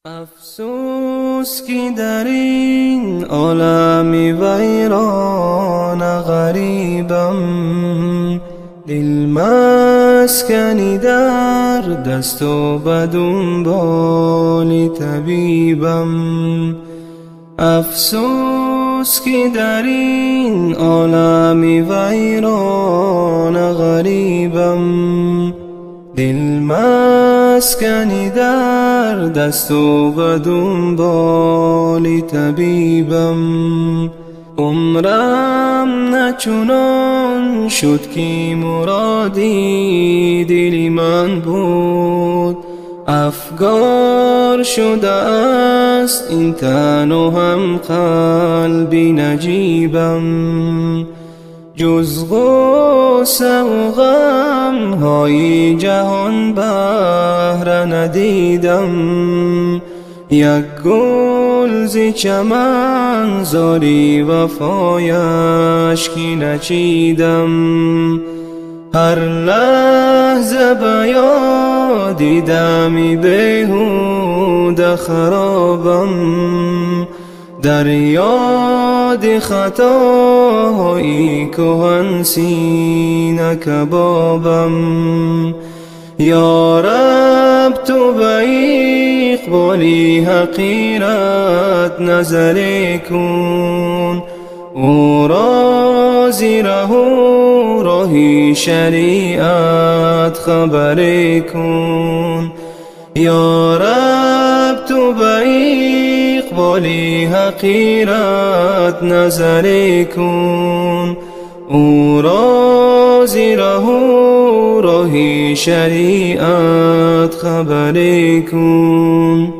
افسوس که در این عالم ویران غریبم، دل مسکنی در دست و به دنبال طبیبم. افسوس که در این عالم ویران غریبم، دل مسکنی در دست و به دنبال طبیبم. عمرم نچنان شد که مرادی دل من بود، افگار شده است این تن و هم قلبی نجیبم. جز غصه و غم های جهان بهر ندیدم، یک گل ز چمن زاری وفایش که نچیدم. هر لحظه به یاد دمی بیهوده خرابم، در یاد خطاهای کهن سینه کبابم. یا رب تو به اقبالی حقیرت نظر کن، او را ز ره و راه شریعت خبر کن. یا رب تو به اقبالی حقیرت نظر کن، او را ز ره و راه شریعت خبر کن.